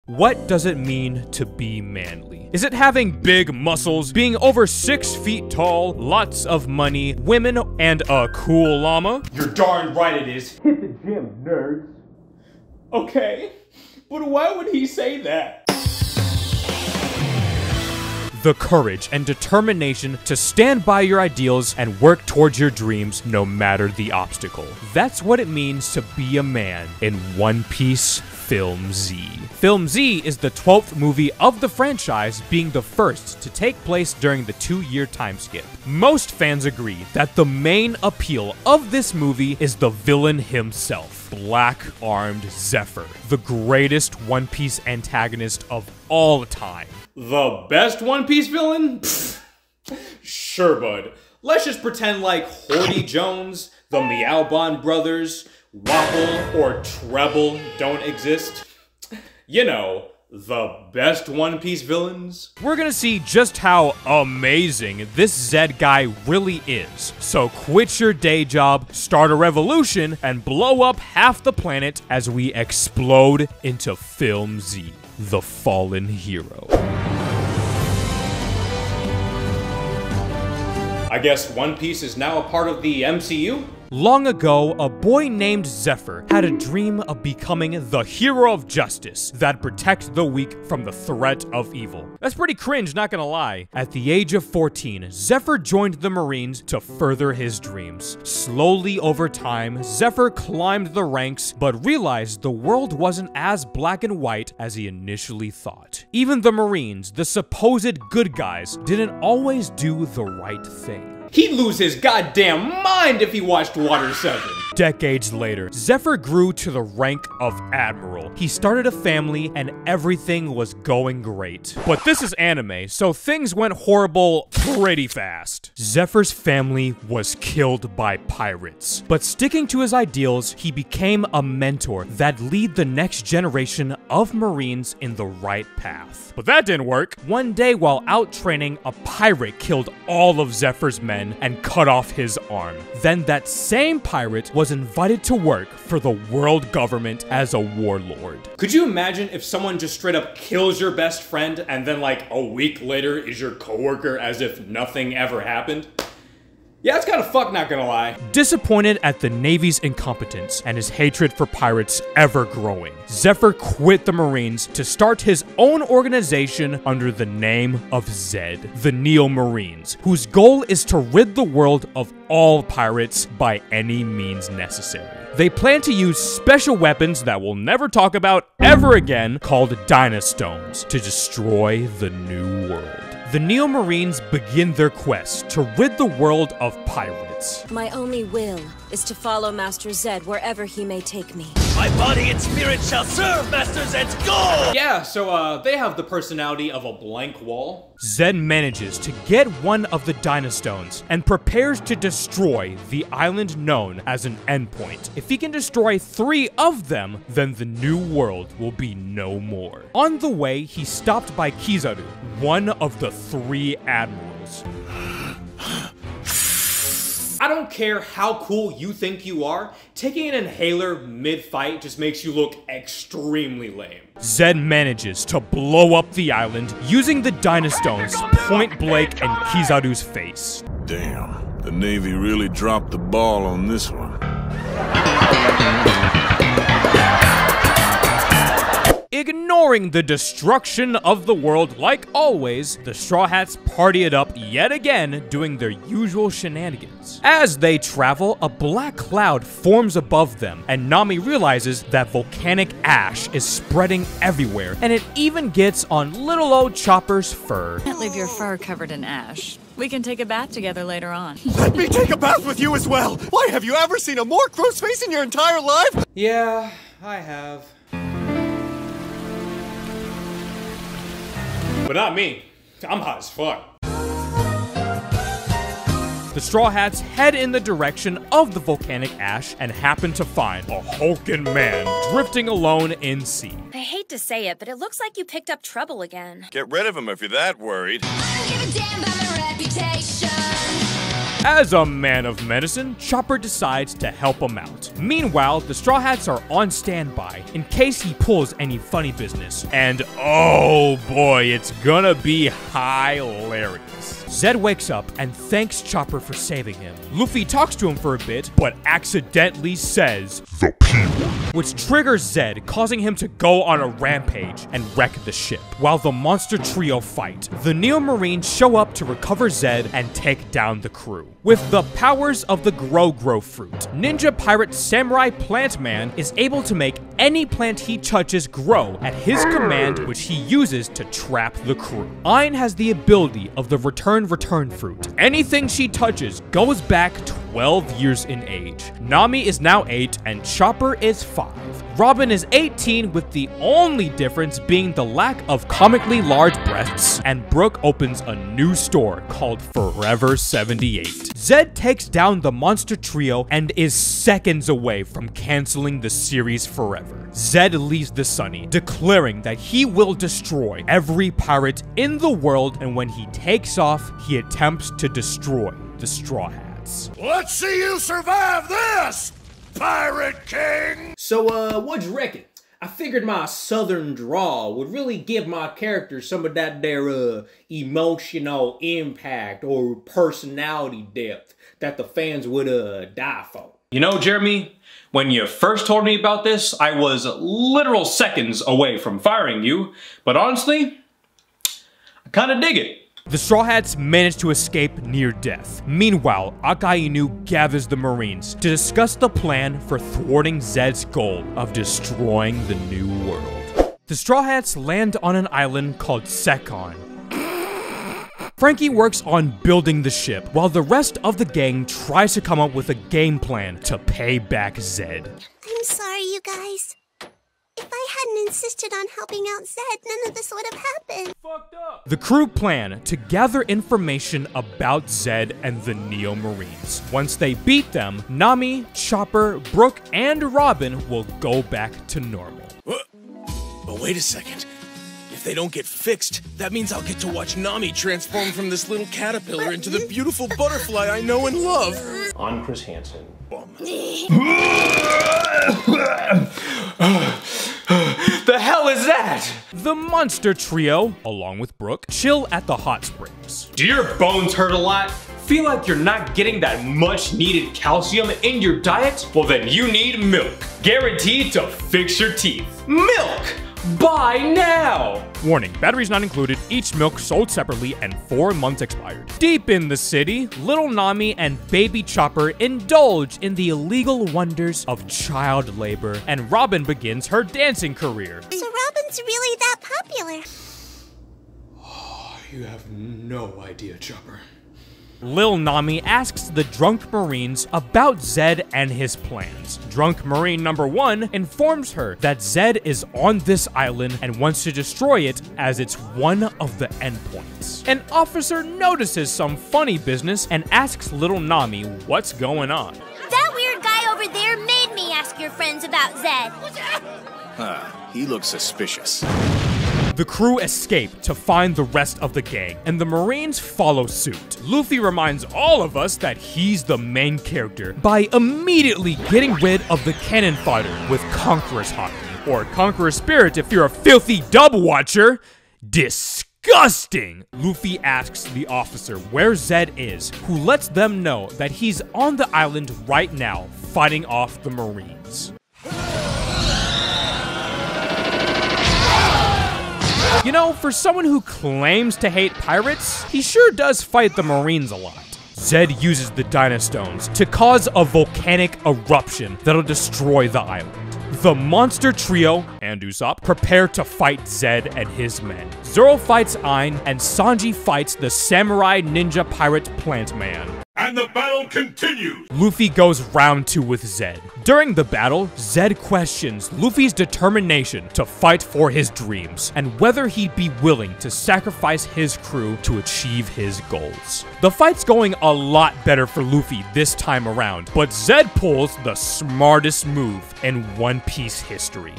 What does it mean to be manly? Is it having big muscles, being over 6 feet tall, lots of money, women, and a cool llama? You're darn right it is. Hit the gym, nerds. Okay, but why would he say that? The courage and determination to stand by your ideals and work towards your dreams no matter the obstacle. That's what it means to be a man in One Piece Film Z. Film Z is the 12th movie of the franchise, being the first to take place during the 2-year time skip. Most fans agree that the main appeal of this movie is the villain himself, Black-Armed Zephyr, the greatest One Piece antagonist of all time. The best One Piece villain? Pfft. Sure, bud. Let's just pretend like Horty Jones, the Meowbon brothers, Wapple, or Treble don't exist. You know, the best One Piece villains. We're gonna see just how amazing this Zed guy really is. So quit your day job, start a revolution, and blow up half the planet as we explode into Film Z, the fallen hero. I guess One Piece is now a part of the MCU? Long ago, a boy named Zephyr had a dream of becoming the hero of justice that protects the weak from the threat of evil. That's pretty cringe, not gonna lie. At the age of 14, Zephyr joined the Marines to further his dreams. Slowly over time, Zephyr climbed the ranks, but realized the world wasn't as black and white as he initially thought. Even the Marines, the supposed good guys, didn't always do the right thing. He'd lose his goddamn mind if he watched Water 7. Decades later, Zephyr grew to the rank of Admiral. He started a family and everything was going great. But this is anime, so things went horrible pretty fast. Zephyr's family was killed by pirates. But sticking to his ideals, he became a mentor that'd lead the next generation of Marines in the right path. But that didn't work. One day while out training, a pirate killed all of Zephyr's men and cut off his arm. Then that same pirate was invited to work for the world government as a warlord. Could you imagine if someone just straight up kills your best friend and then like a week later is your coworker as if nothing ever happened? Yeah, it's kind of fucked, not gonna lie. Disappointed at the Navy's incompetence and his hatred for pirates ever growing, Zephyr quit the Marines to start his own organization under the name of Zed, the Neo Marines, whose goal is to rid the world of all pirates by any means necessary. They plan to use special weapons that we'll never talk about ever again called Dynastones to destroy the new world. The Neo Marines begin their quest to rid the world of pirates. My only will is to follow Master Zed wherever he may take me. My body and spirit shall serve Master Zed's goal! Yeah, so they have the personality of a blank wall. Zed manages to get one of the Dynastones and prepares to destroy the island known as an endpoint. If he can destroy 3 of them, then the new world will be no more. On the way, he's stopped by Kizaru, one of the 3 admirals. I don't care how cool you think you are, taking an inhaler mid-fight just makes you look extremely lame. Zed manages to blow up the island using the Dynastones point blank in Kizaru's face. Damn, the Navy really dropped the ball on this one. Ignoring the destruction of the world like always, the Straw Hats party it up yet again, doing their usual shenanigans. As they travel, a black cloud forms above them, and Nami realizes that volcanic ash is spreading everywhere, and it even gets on little old Chopper's fur. Can't leave your fur covered in ash. We can take a bath together later on. Let me take a bath with you as well! Why, have you ever seen a more gross face in your entire life? Yeah, I have. But not me. I'm hot as fuck. The Straw Hats head in the direction of the volcanic ash and happen to find a hulking man drifting alone in sea. I hate to say it, but it looks like you picked up trouble again. Get rid of him if you're that worried. I don't give a damn about my reputation. As a man of medicine, Chopper decides to help him out. Meanwhile, the Straw Hats are on standby in case he pulls any funny business. And oh boy, it's gonna be hilarious. Zed wakes up and thanks Chopper for saving him. Luffy talks to him for a bit, but accidentally says the P-word, which triggers Zed, causing him to go on a rampage and wreck the ship. While the monster trio fight, the Neo Marines show up to recover Zed and take down the crew. With the powers of the Grow fruit, Ninja Pirate Samurai Plant Man is able to make any plant he touches grow at his command, which he uses to trap the crew. Ain has the ability of the Return fruit. Anything she touches goes back 12 years in age. Nami is now 8 and Chopper is 5. Robin is 18, with the only difference being the lack of comically large breasts, and Brooke opens a new store called Forever 78. Zed takes down the monster trio and is seconds away from canceling the series forever. Zed leaves the Sunny, declaring that he will destroy every pirate in the world, and when he takes off, he attempts to destroy the Straw Hats. Let's see you survive this, Pirate King! So, what'd you reckon? I figured my southern drawl would really give my character some of that there, emotional impact or personality depth that the fans would, die for. You know, Jeremy, when you first told me about this, I was literal seconds away from firing you, but honestly, I kinda dig it. The Straw Hats manage to escape near death. Meanwhile, Akainu gathers the Marines to discuss the plan for thwarting Zed's goal of destroying the New World. The Straw Hats land on an island called Sekon. Frankie works on building the ship, while the rest of the gang tries to come up with a game plan to pay back Zed. I'm sorry, you guys. If I hadn't insisted on helping out Zed, none of this would have happened. The crew plan to gather information about Zed and the Neo Marines. Once they beat them, Nami, Chopper, Brooke, and Robin will go back to normal. But wait a second. If they don't get fixed, that means I'll get to watch Nami transform from this little caterpillar into the beautiful butterfly I know and love. I'm Chris Hansen. The hell is that? The monster trio, along with Brooke, chill at the hot springs. Do your bones hurt a lot? Feel like you're not getting that much needed calcium in your diet? Well then you need milk. Guaranteed to fix your teeth. Milk! Buy now! Warning, batteries not included, each milk sold separately and 4 months expired. Deep in the city, little Nami and baby Chopper indulge in the illegal wonders of child labor, and Robin begins her dancing career. So Robin's really that popular. You have no idea, Chopper. Lil Nami asks the drunk Marines about Zed and his plans. Drunk Marine number 1 informs her that Zed is on this island and wants to destroy it as it's one of the endpoints. An officer notices some funny business and asks little Nami what's going on. That weird guy over there made me ask your friends about Zed. He looks suspicious. The crew escape to find the rest of the gang, and the Marines follow suit. Luffy reminds all of us that he's the main character by immediately getting rid of the cannon fodder with Conqueror's Haki, or Conqueror's Spirit if you're a filthy dub watcher. Disgusting! Luffy asks the officer where Zed is, who lets them know that he's on the island right now, fighting off the Marines. You know, for someone who claims to hate pirates, he sure does fight the Marines a lot. Zed uses the Dynastones to cause a volcanic eruption that'll destroy the island. The monster trio and Usopp prepare to fight Zed and his men. Zoro fights Ain, and Sanji fights the samurai ninja pirate Plant Man. And the battle continues! Luffy goes round 2 with Zed. During the battle, Zed questions Luffy's determination to fight for his dreams, and whether he'd be willing to sacrifice his crew to achieve his goals. The fight's going a lot better for Luffy this time around, but Zed pulls the smartest move in One Piece history.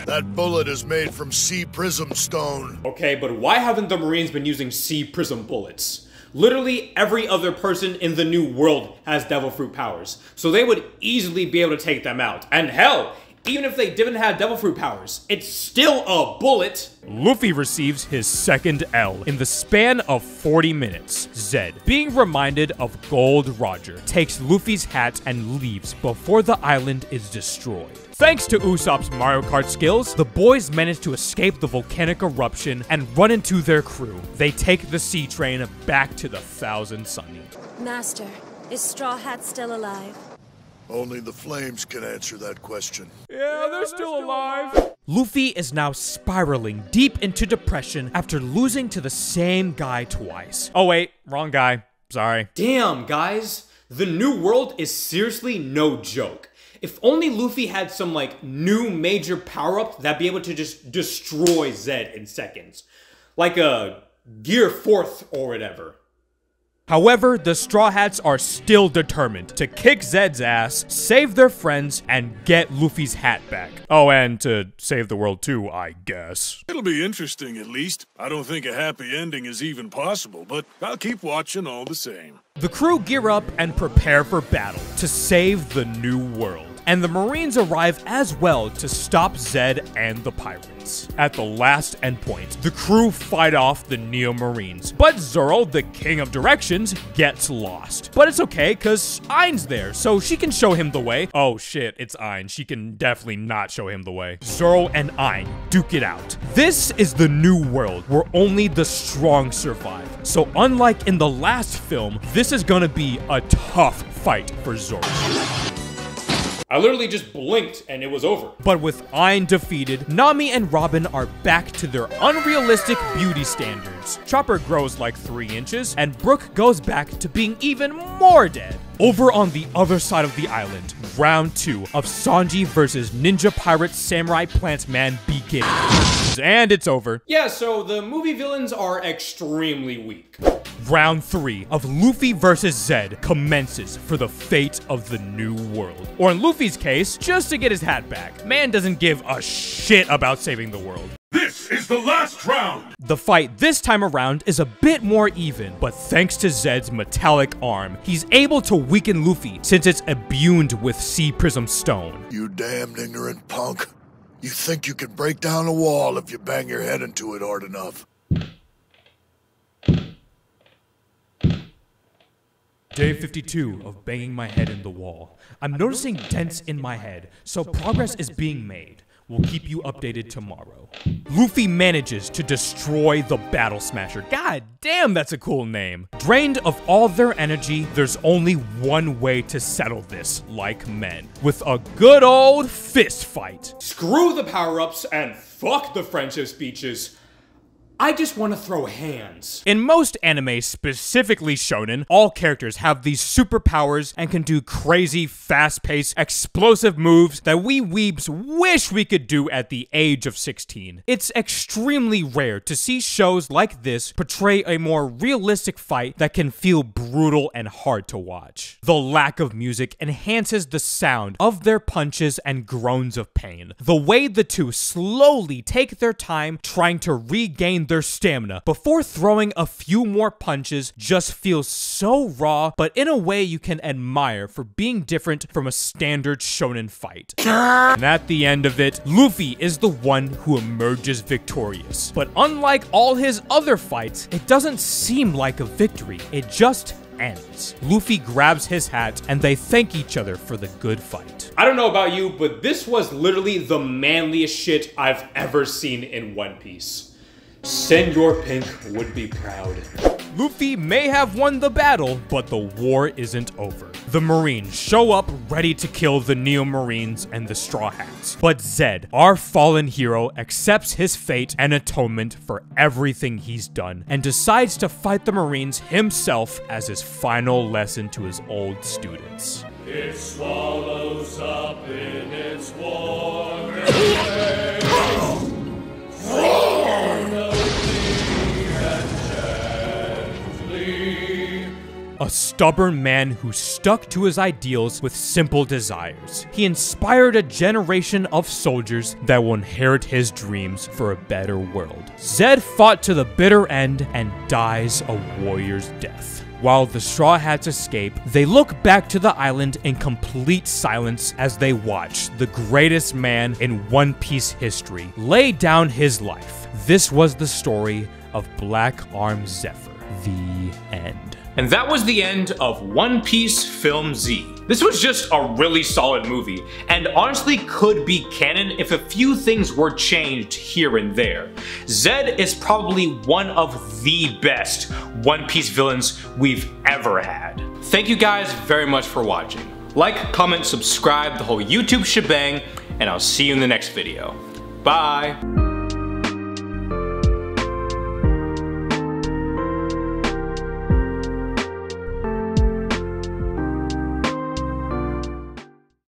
That bullet is made from sea prism stone. Okay, but why haven't the Marines been using sea prism bullets? Literally every other person in the new world has devil fruit powers, so they would easily be able to take them out. And hell, even if they didn't have devil fruit powers, it's still a bullet. Luffy receives his second L in the span of 40 minutes. Zed, being reminded of Gold Roger, takes Luffy's hat and leaves before the island is destroyed. Thanks to Usopp's Mario Kart skills, the boys manage to escape the volcanic eruption and run into their crew. They take the sea train back to the Thousand Sunny. Master, is Straw Hat still alive? Only the flames can answer that question. Yeah, they're still alive. Luffy is now spiraling deep into depression after losing to the same guy twice. Oh wait, wrong guy. Sorry. Damn, guys. The new world is seriously no joke. If only Luffy had some, like, new major power-up that'd be able to just destroy Zed in seconds. Like a Gear 4th or whatever. However, the Straw Hats are still determined to kick Zed's ass, save their friends, and get Luffy's hat back. Oh, and to save the world too, I guess. It'll be interesting, at least. I don't think a happy ending is even possible, but I'll keep watching all the same. The crew gear up and prepare for battle to save the new world. And the Marines arrive as well to stop Zed and the pirates. At the last endpoint, the crew fight off the Neo Marines, but Zoro, the king of directions, gets lost. But it's okay, cause Ain's there, so she can show him the way. Oh shit, it's Ain. She can definitely not show him the way. Zoro and Ain duke it out. This is the new world where only the strong survive. So unlike in the last film, this is gonna be a tough fight for Zoro. I literally just blinked and it was over. But with Ain defeated, Nami and Robin are back to their unrealistic beauty standards. Chopper grows like 3 inches, and Brook goes back to being even more dead. Over on the other side of the island, round 2 of Sanji versus Ninja Pirate Samurai Plant Man begins. And it's over. Yeah, so the movie villains are extremely weak. Round 3 of Luffy versus Zed commences for the fate of the new world. Or in Luffy's case, just to get his hat back. Man doesn't give a shit about saving the world. This is the last round! The fight this time around is a bit more even, but thanks to Zed's metallic arm, he's able to weaken Luffy since it's imbued with Sea Prism Stone. You damned ignorant punk. You think you can break down a wall if you bang your head into it hard enough. Day 52 of banging my head in the wall. I'm noticing dents in my head, so progress is being made. We'll keep you updated tomorrow. Luffy manages to destroy the Battle Smasher. God damn, that's a cool name. Drained of all their energy, there's only one way to settle this like men. With a good old fist fight. Screw the power-ups and fuck the friendship speeches. I just want to throw hands. In most anime, specifically shonen, all characters have these superpowers and can do crazy, fast-paced, explosive moves that we weebs wish we could do at the age of 16. It's extremely rare to see shows like this portray a more realistic fight that can feel brutal and hard to watch. The lack of music enhances the sound of their punches and groans of pain. The way the two slowly take their time trying to regain their stamina before throwing a few more punches just feels so raw, but in a way you can admire for being different from a standard shonen fight. And at the end of it, Luffy is the one who emerges victorious. But unlike all his other fights, it doesn't seem like a victory, it just ends. Luffy grabs his hat and they thank each other for the good fight. I don't know about you, but this was literally the manliest shit I've ever seen in One Piece. Senor Pink would be proud. Luffy may have won the battle, but the war isn't over. The Marines show up ready to kill the Neo Marines and the Straw Hats. But Zed, our fallen hero, accepts his fate and atonement for everything he's done and decides to fight the Marines himself as his final lesson to his old students. It swallows up in its warm a stubborn man who stuck to his ideals with simple desires. He inspired a generation of soldiers that will inherit his dreams for a better world. Zed fought to the bitter end and dies a warrior's death. While the Straw Hats escape, they look back to the island in complete silence as they watch the greatest man in One Piece history lay down his life. This was the story of Black Arm Zephyr. The end. And that was the end of One Piece Film Z. This was just a really solid movie, and honestly could be canon if a few things were changed here and there. Zed is probably one of the best One Piece villains we've ever had. Thank you guys very much for watching. Like, comment, subscribe, the whole YouTube shebang, and I'll see you in the next video. Bye!